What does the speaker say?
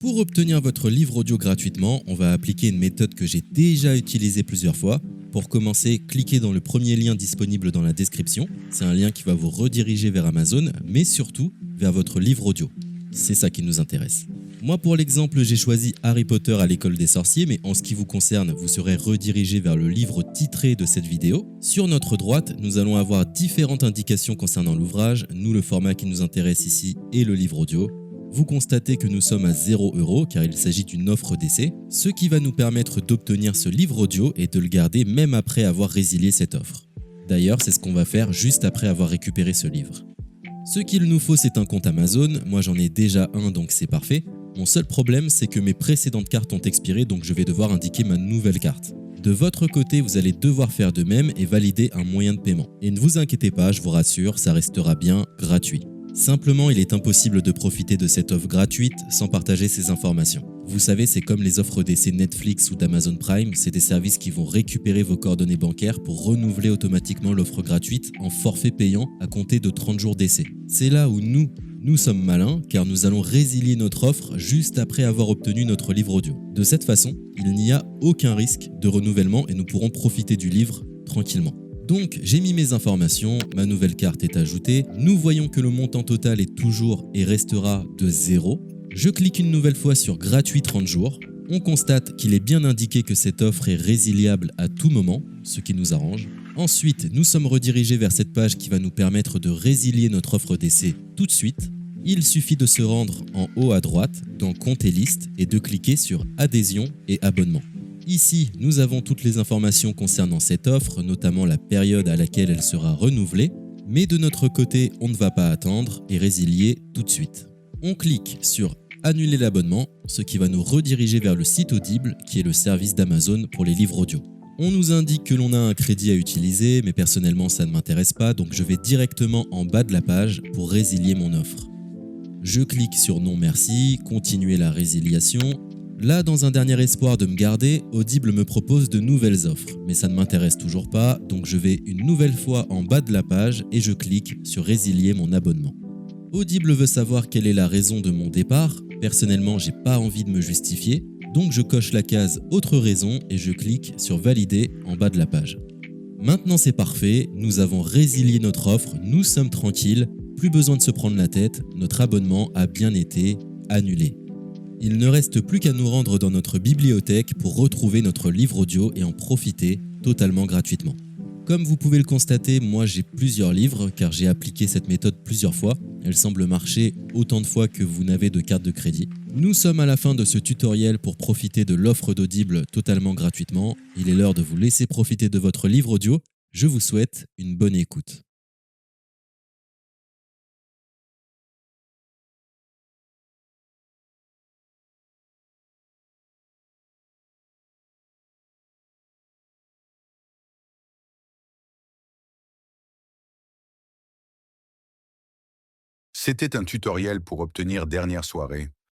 Pour obtenir votre livre audio gratuitement, on va appliquer une méthode que j'ai déjà utilisée plusieurs fois. Pour commencer, cliquez dans le premier lien disponible dans la description. C'est un lien qui va vous rediriger vers Amazon, mais surtout vers votre livre audio. C'est ça qui nous intéresse. Moi, pour l'exemple, j'ai choisi Harry Potter à l'école des sorciers, mais en ce qui vous concerne, vous serez redirigé vers le livre titré de cette vidéo. Sur notre droite, nous allons avoir différentes indications concernant l'ouvrage. Nous, le format qui nous intéresse ici est le livre audio. Vous constatez que nous sommes à 0 € car il s'agit d'une offre d'essai, ce qui va nous permettre d'obtenir ce livre audio et de le garder même après avoir résilié cette offre. D'ailleurs, c'est ce qu'on va faire juste après avoir récupéré ce livre. Ce qu'il nous faut, c'est un compte Amazon. Moi, j'en ai déjà un, donc c'est parfait. Mon seul problème, c'est que mes précédentes cartes ont expiré, donc je vais devoir indiquer ma nouvelle carte. De votre côté, vous allez devoir faire de même et valider un moyen de paiement. Et ne vous inquiétez pas, je vous rassure, ça restera bien gratuit. Simplement, il est impossible de profiter de cette offre gratuite sans partager ces informations. Vous savez, c'est comme les offres d'essai Netflix ou d'Amazon Prime, c'est des services qui vont récupérer vos coordonnées bancaires pour renouveler automatiquement l'offre gratuite en forfait payant à compter de 30 jours d'essai. C'est là où nous sommes malins car nous allons résilier notre offre juste après avoir obtenu notre livre audio. De cette façon, il n'y a aucun risque de renouvellement et nous pourrons profiter du livre tranquillement. Donc j'ai mis mes informations, ma nouvelle carte est ajoutée, nous voyons que le montant total est toujours et restera de 0. Je clique une nouvelle fois sur gratuit 30 jours, on constate qu'il est bien indiqué que cette offre est résiliable à tout moment, ce qui nous arrange. Ensuite, nous sommes redirigés vers cette page qui va nous permettre de résilier notre offre d'essai tout de suite. Il suffit de se rendre en haut à droite dans Compte et liste et de cliquer sur Adhésion et abonnement. Ici, nous avons toutes les informations concernant cette offre, notamment la période à laquelle elle sera renouvelée, mais de notre côté, on ne va pas attendre et résilier tout de suite. On clique sur Annuler l'abonnement, ce qui va nous rediriger vers le site Audible, qui est le service d'Amazon pour les livres audio. On nous indique que l'on a un crédit à utiliser, mais personnellement ça ne m'intéresse pas, donc je vais directement en bas de la page pour résilier mon offre. Je clique sur Non merci, continuer la résiliation. Là, dans un dernier espoir de me garder, Audible me propose de nouvelles offres, mais ça ne m'intéresse toujours pas, donc je vais une nouvelle fois en bas de la page et je clique sur Résilier mon abonnement. Audible veut savoir quelle est la raison de mon départ. Personnellement, j'ai pas envie de me justifier, donc je coche la case Autre raison et je clique sur Valider en bas de la page. Maintenant c'est parfait, nous avons résilié notre offre, nous sommes tranquilles, plus besoin de se prendre la tête, notre abonnement a bien été annulé. Il ne reste plus qu'à nous rendre dans notre bibliothèque pour retrouver notre livre audio et en profiter totalement gratuitement. Comme vous pouvez le constater, moi j'ai plusieurs livres car j'ai appliqué cette méthode plusieurs fois. Elle semble marcher autant de fois que vous n'avez de carte de crédit. Nous sommes à la fin de ce tutoriel pour profiter de l'offre d'Audible totalement gratuitement. Il est l'heure de vous laisser profiter de votre livre audio. Je vous souhaite une bonne écoute. C'était un tutoriel pour obtenir dernière soirée.